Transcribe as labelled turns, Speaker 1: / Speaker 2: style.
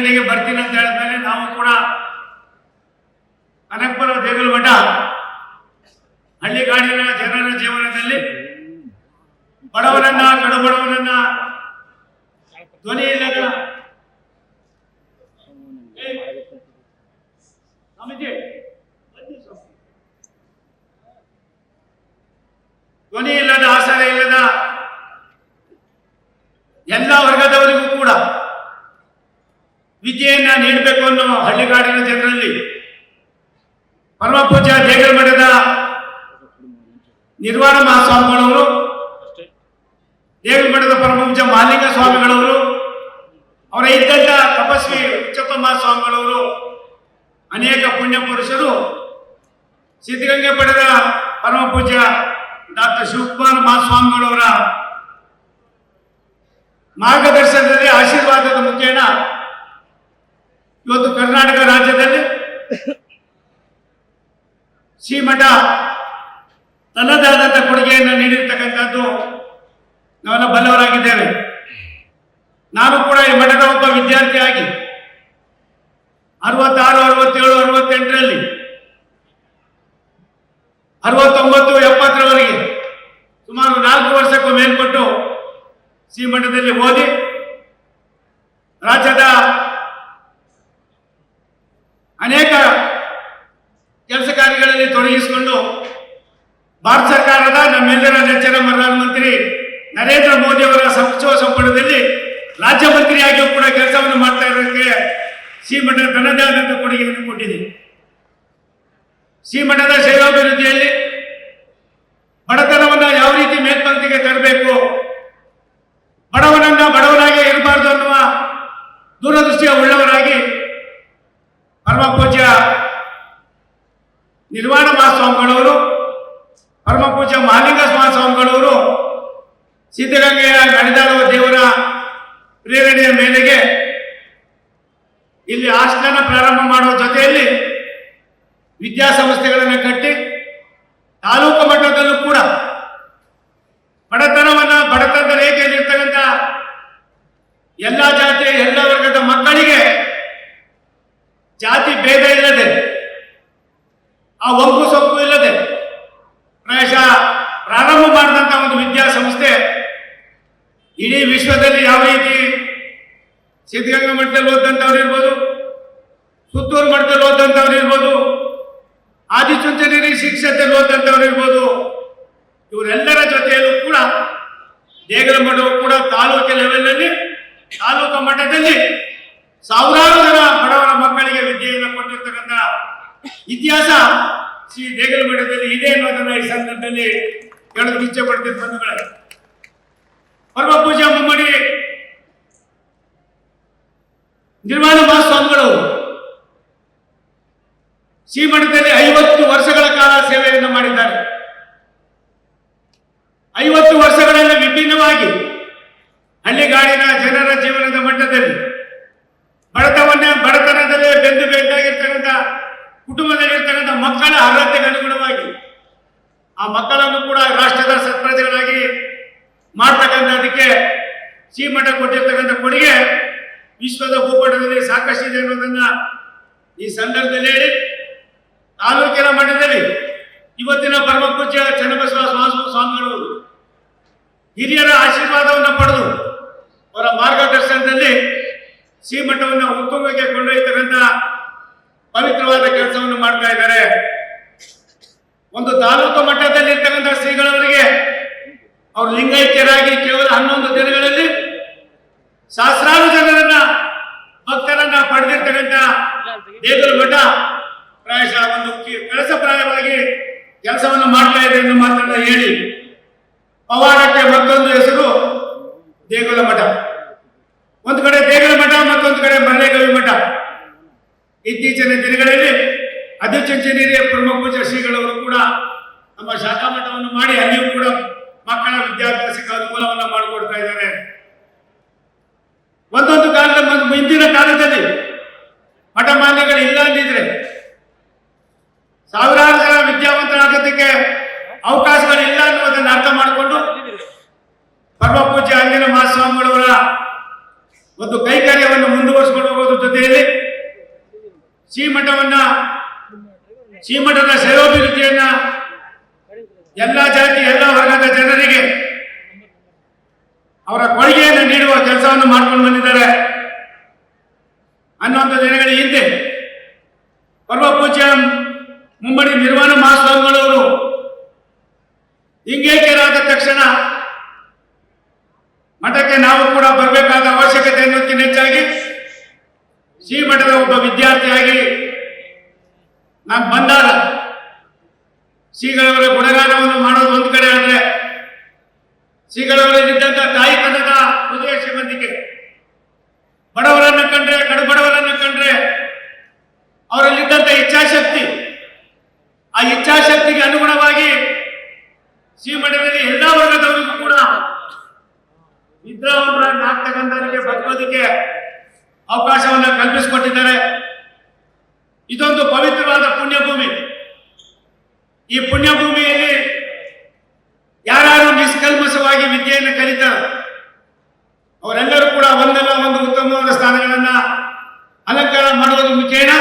Speaker 1: ಜೊತೆಗೆ ಬರ್ತೀನಿ ಅಂತ ಹೇಳಿದ್ಮೇಲೆ ನಾವು ಕೂಡ ಕನಕಪುರ ದೇಗುಲ ಮಠ ಹಳ್ಳಿಗಾಡಿನ ಜನರ ಜೀವನದಲ್ಲಿ ಬಡವರನ್ನ ಕಡುಬಡವರನ್ನ ಧ್ವನಿ ಇಲ್ಲದ ಧ್ವನಿ ಇಲ್ಲದ ಆಸರೆ ಇಲ್ಲದ ಎಲ್ಲ ವರ್ಗದವರಿಗೂ ಕೂಡ ವಿದ್ಯೆಯನ್ನ ನೀಡಬೇಕು ಅನ್ನೋ ಹಳ್ಳಿಗಾಡಿನ ಜನರಲ್ಲಿ ಪರಮ ಪೂಜ್ಯ ದೇಗುಲ ಮಠದ ನಿರ್ವಾಣ ಮಹಾಸ್ವಾಮಿಗಳವರು, ದೇಗುಲ ಮಠದ ಪರಮ ಪೂಜ್ಯ ಮಹಾಲಿಂಗ ಸ್ವಾಮಿಗಳವರು, ಅವರ ಇದ್ದಂತ ತಪಸ್ವಿ ಉಚ್ಚಪ್ಪ ಮಹಾಸ್ವಾಮಿಗಳವರು, ಅನೇಕ ಪುಣ್ಯ ಪುರುಷರು ಸಿದ್ಧಗಂಗೆ ಪಡೆದ ಪರಮ ಪೂಜ್ಯ ಡಾಕ್ಟರ್ ಶಿವಕುಮಾರ್ ಮಹಾಸ್ವಾಮಿಗಳವರ ಮಾರ್ಗದರ್ಶನದಲ್ಲಿ ಆಶೀರ್ವಾದದ ಮುಖೇನ ಇವತ್ತು ಕರ್ನಾಟಕ ರಾಜ್ಯದಲ್ಲಿ ಶ್ರೀಮಠ ತನ್ನದಾದಂಥ ಕೊಡುಗೆಯನ್ನು ನೀಡಿರ್ತಕ್ಕಂಥದ್ದು ನಾವೆಲ್ಲ ಬಲ್ಲವರಾಗಿದ್ದೇವೆ. ನಾನು ಕೂಡ ಈ ಮಠದ ಒಬ್ಬ ವಿದ್ಯಾರ್ಥಿಯಾಗಿ 66, 67, 68ರಲ್ಲಿ 69, 70ರವರೆಗೆ ಸುಮಾರು 4 ವರ್ಷಕ್ಕೂ ಮೇಲ್ಪಟ್ಟು ಶ್ರೀಮಠದಲ್ಲಿ ಓದಿ ರಾಜ್ಯದ ಅನೇಕ ಕೆಲಸ ಕಾರ್ಯಗಳಲ್ಲಿ ತೊಡಗಿಸಿಕೊಂಡು ಭಾರತ ಸರ್ಕಾರದ ನಮ್ಮೆಲ್ಲರ ನೆಚ್ಚಿನ ಪ್ರಧಾನಮಂತ್ರಿ ನರೇಂದ್ರ ಮೋದಿ ಅವರ ಸಚಿವ ಸಂಪುಟದಲ್ಲಿ ರಾಜ್ಯ ಮಂತ್ರಿಯಾಗಿಯೂ ಕೂಡ ಕೆಲಸವನ್ನು ಮಾಡ್ತಾ ಇರೋದಕ್ಕೆ ಶ್ರೀಮಠ ತನ್ನದೇ ಆದಂಥ ಕೊಡುಗೆಯನ್ನು ಕೊಟ್ಟಿದೆ. ಶ್ರೀಮಠದ ಸೇವಾಭಿವೃದ್ಧಿಯಲ್ಲಿ ಬಡತನವನ್ನು ಯಾವ ರೀತಿ ಮೇಲ್ಪಂಕ್ತಿಗೆ ತರಬೇಕು, ಬಡವನನ್ನ ಬಡವನಾಗಿ ಇರಬಾರ್ದು ಅನ್ನುವ ದೂರದೃಷ್ಟಿಯ ಉಳ್ಳವರಾಗಿ ಪರಮ ಪೂಜ್ಯ ನಿರ್ವಾಣ ಮಹಾಸ್ವಾಮಿಗಳವರು, ಪರಮ ಪೂಜ್ಯ ಮಹಾಲಿಂಗ ಮಹಾಸ್ವಾಮಿಗಳವರು ಸಿದ್ಧಗಂಗೆಯ ನಡೆದಾಡುವ ದೇವರ ಪ್ರೇರಣೆಯ ಮೇರೆಗೆ ಇಲ್ಲಿ ಹಾಸ್ಟೆಲ್ ಪ್ರಾರಂಭ ಮಾಡುವ ಜೊತೆಯಲ್ಲಿ ವಿದ್ಯಾಸಂಸ್ಥೆಗಳನ್ನು ಕಟ್ಟಿ ತಾಲೂಕು ಮಟ್ಟದಲ್ಲೂ ಕೂಡ ಬಡತನದ ರೇಖೆಯಲ್ಲಿರ್ತಕ್ಕಂಥ ಎಲ್ಲ ಜಾತಿಯ ಎಲ್ಲ ವರ್ಗದ ಮಕ್ಕಳಿಗೆ ಜಾತಿ ಭೇದ ಇಲ್ಲದೆ, ಆ ಒಗ್ಗು ಸೊಕ್ಕು ಇಲ್ಲದೆ ಪ್ರಾಯಶಃ ಪ್ರಾರಂಭ ಮಾಡಿದಂಥ ಒಂದು ವಿದ್ಯಾಸಂಸ್ಥೆ ಇಡೀ ವಿಶ್ವದಲ್ಲಿ ಯಾವ ರೀತಿ ಸಿದ್ಧಗಂಗಾ ಮಠದಲ್ಲಿ ಓದಂಥವ್ರು ಇರ್ಬೋದು, ಸುತ್ತೂರು ಮಠದಲ್ಲಿ ಓದಂಥವ್ರು ಇರ್ಬೋದು, ಆದಿಚುಂಚನಗಿರಿ ಶಿಕ್ಷಣದಲ್ಲಿ ಓದಂಥವ್ರು ಇರ್ಬೋದು, ಇವರೆಲ್ಲರ ಜೊತೆಯಲ್ಲೂ ಕೂಡ ದೇಗುಲ ಮಠವು ಕೂಡ ತಾಲೂಕು ಲೆವೆಲ್ನಲ್ಲಿ, ತಾಲೂಕು ಮಟ್ಟದಲ್ಲಿ ಸಾವಿರಾರು ಜನ ಬಡವರ ಮಕ್ಕಳಿಗೆ ವಿದ್ಯೆಯನ್ನು ಕೊಟ್ಟಿರ್ತಕ್ಕಂಥ ಇತಿಹಾಸ ಶ್ರೀ ದೇಗುಲ ಮಠದಲ್ಲಿ ಇದೆ ಅನ್ನೋದನ್ನ ಈ ಸಂದರ್ಭದಲ್ಲಿ ಹೇಳಲು ಇಚ್ಛೆ ಪಡ್ತಿದ್ದ ಬಂಧುಗಳೇ, ಪರಮ ಪೂಜ್ಯ ಮುಮ್ಮಡಿ ನಿರ್ವಾಣ ಮಹಾಸ್ವಾಮಿಗಳು ಶ್ರೀಮಠದಲ್ಲಿ 50 ವರ್ಷಗಳ ಕಾಲ ಸೇವೆಯನ್ನು ಮಾಡಿದ್ದಾರೆ. 50 ವರ್ಷಗಳಲ್ಲಿ ವಿಭಿನ್ನವಾಗಿ ಹಳ್ಳಿಗಾಡಿನ ಜನರ ಜೀವನದ ಮಟ್ಟದಲ್ಲಿ ಬಡತನದಲ್ಲಿ ಬೆಂದು ಬೇಕಾಗಿರ್ತಕ್ಕಂಥ ಕುಟುಂಬದಲ್ಲಿರ್ತಕ್ಕಂಥ ಮಕ್ಕಳ ಅರ್ಹತೆಗೆ ಅನುಗುಣವಾಗಿ ಆ ಮಕ್ಕಳನ್ನು ಕೂಡ ರಾಷ್ಟ್ರದ ಸತ್ಪ್ರಜೆಗಳಾಗಿ ಮಾಡ್ತಕ್ಕಂಥದಕ್ಕೆ ಶ್ರೀಮಠ ಕೊಟ್ಟಿರ್ತಕ್ಕಂಥ ಕೊಡುಗೆ ವಿಶ್ವದ ಭೂಪಟದಲ್ಲಿ ಸಾಕಷ್ಟಿದೆ ಅನ್ನೋದನ್ನ ಈ ಸಂದರ್ಭದಲ್ಲಿ ಹೇಳಿ, ತಾಲೂಕಿನ ಮಟ್ಟದಲ್ಲಿ ಇವತ್ತಿನ ಪರಮ ಪೂಜ್ಯ ಚನ್ನಬಸವ ಸ್ವಾಮಿಗಳು ಹಿರಿಯರ ಆಶೀರ್ವಾದವನ್ನು ಪಡೆದು ಅವರ ಮಾರ್ಗದರ್ಶನದಲ್ಲಿ ಶ್ರೀಮಠವನ್ನು ಉತ್ತುಂಗಕ್ಕೆ ಕೊಂಡೊಯ್ತಕ್ಕಂಥ ಪವಿತ್ರವಾದ ಕೆಲಸವನ್ನು ಮಾಡ್ತಾ ಇದ್ದಾರೆ. ಒಂದು ತಾಲೂಕು ಮಟ್ಟದಲ್ಲಿ ಇರ್ತಕ್ಕಂಥ ಶ್ರೀಗಳವರಿಗೆ ಅವರು ಲಿಂಗೈಕ್ಯರಾಗಿ ಕೇವಲ 11 ದಿನಗಳಲ್ಲಿ ಸಹಸ್ರಾರು ಜನರನ್ನ ಭಕ್ತರನ್ನ ಪಡೆದಿರ್ತಕ್ಕಂಥ ದೇಗುಲ ಮಠ ಪ್ರಾಯಶಃ ಒಂದು ಕೆಲಸಪ್ರಾಯವಾಗಿ ಕೆಲಸವನ್ನು ಮಾಡ್ತಾ ಇದೆ ಎಂದು ಮಾತನ್ನ ಹೇಳಿ, ಪವಾಡಕ್ಕೆ ಮತ್ತೊಂದು ಹೆಸರು ದೇಗುಲ ಮಠ. ಒಂದು ಕಡೆ ದೇಗುಲ ಮಠ, ಮತ್ತೊಂದು ಕಡೆ ಮರಳೆಗವಿ ಮಠ. ಇತ್ತೀಚಿನ ದಿನಗಳಲ್ಲಿ ಆದಿಚುಂಚನಗಿರಿಯ ಪರಮ ಪೂಜ್ಯ ಶ್ರೀಗಳವರು ಕೂಡ ನಮ್ಮ ಶಾಖಾ ಮಠವನ್ನು ಮಾಡಿ ಅಲ್ಲಿಯೂ ಕೂಡ ಮಕ್ಕಳ ವಿದ್ಯಾಭ್ಯಾಸಕ್ಕೆ ಅನುಕೂಲವನ್ನ ಮಾಡಿಕೊಡ್ತಾ ಇದ್ದಾರೆ. ಒಂದೊಂದು ಕಾಲದ ಹಿಂದಿನ ಕಾಲದಲ್ಲಿ ಮಠ ಮಾನ್ಯಗಳು ಇಲ್ಲ ಅಂದಿದ್ರೆ ಸಾವಿರಾರು ಜನ ವಿದ್ಯಾವಂತರಾಗೋದಕ್ಕೆ ಅವಕಾಶಗಳಿಲ್ಲ ಅನ್ನುವುದನ್ನು ಅರ್ಥ ಮಾಡಿಕೊಂಡು ಪರಮ ಪೂಜ್ಯ ಅಂದಿನ ಮಹಾಸ್ವಾಮಿಗಳವರ ಒಂದು ಕೈಕಾರ್ಯವನ್ನು ಮುಂದುವರಿಸಿಕೊಂಡು ಹೋಗೋದ್ರ ಜೊತೆಯಲ್ಲಿ ಶ್ರೀಮಠದ ಶ್ರೇಯೋಭಿವೃದ್ಧಿಯನ್ನ ಎಲ್ಲ ಜಾತಿ ಎಲ್ಲ ವರ್ಗದ ಜನರಿಗೆ ಅವರ ಕೊಡುಗೆಯನ್ನು ನೀಡುವ ಕೆಲಸವನ್ನು ಮಾಡ್ಕೊಂಡು ಬಂದಿದ್ದಾರೆ ಅನ್ನುವಂಥ ದಿನಗಳ ಹಿಂದೆ ಪರಮ ಪೂಜ್ಯ ಮುಮ್ಮಡಿ ನಿರ್ವಾಣ ಮಹಾಸ್ವಾಮಿಗಳವರು ಲಿಂಗೈಕ್ಯರಾದ ತಕ್ಷಣ ಮಠಕ್ಕೆ ನಾವು ಕೂಡ ಬರಬೇಕಾದ ಅವಶ್ಯಕತೆ ಅನ್ನೋದಕ್ಕಿಂತ ಹೆಚ್ಚಾಗಿ ಶ್ರೀಮಠದ ಒಬ್ಬ ವಿದ್ಯಾರ್ಥಿಯಾಗಿ ನಾನು ಬಂದಾಗ ಶ್ರೀಗಳವರ ಗುಣಗಾನವನ್ನು ಮಾಡೋದು ಒಂದು ಕಡೆ ಆದರೆ ಶ್ರೀಗಳವರಲ್ಲಿದ್ದಂಥ ತಾಯಿತನದ ಹೃದಯ ಶ್ರೀಮಂತಿಕೆ, ಬಡವರನ್ನು ಕಂಡ್ರೆ ಕಡುಬಡವರನ್ನು ಕಂಡ್ರೆ ಅವರಲ್ಲಿದ್ದಂಥ ಇಚ್ಛಾಶಕ್ತಿ, ಆ ಇಚ್ಛಾಶಕ್ತಿಗೆ ಅನುಗುಣವಾಗಿ ಶ್ರೀಮಠದಲ್ಲಿ ಎಲ್ಲ ವರ್ಗದವರಿಗೂ ಕೂಡ ವಿದ್ಯಾವಂತರನ್ನ ಆಗ್ತಕ್ಕಂಥವರಿಗೆ ಬದುಕೋದಕ್ಕೆ ಅವಕಾಶವನ್ನು ಕಲ್ಪಿಸಿಕೊಟ್ಟಿದ್ದಾರೆ. ಇದೊಂದು ಪವಿತ್ರವಾದ ಪುಣ್ಯಭೂಮಿ. ಈ ಪುಣ್ಯಭೂಮಿಯಲ್ಲಿ ಯಾರು ನಿಷ್ಕಲ್ಮಶವಾಗಿ ವಿದ್ಯೆಯನ್ನು ಕಲಿತಾರೆ ಅವರೆಲ್ಲರೂ ಕೂಡ ಒಂದಲ್ಲ ಒಂದು ಉತ್ತಮವಾದ ಸ್ಥಾನಗಳನ್ನ ಅಲಂಕಾರ ಮಾಡುವುದರ ಮುಖೇನ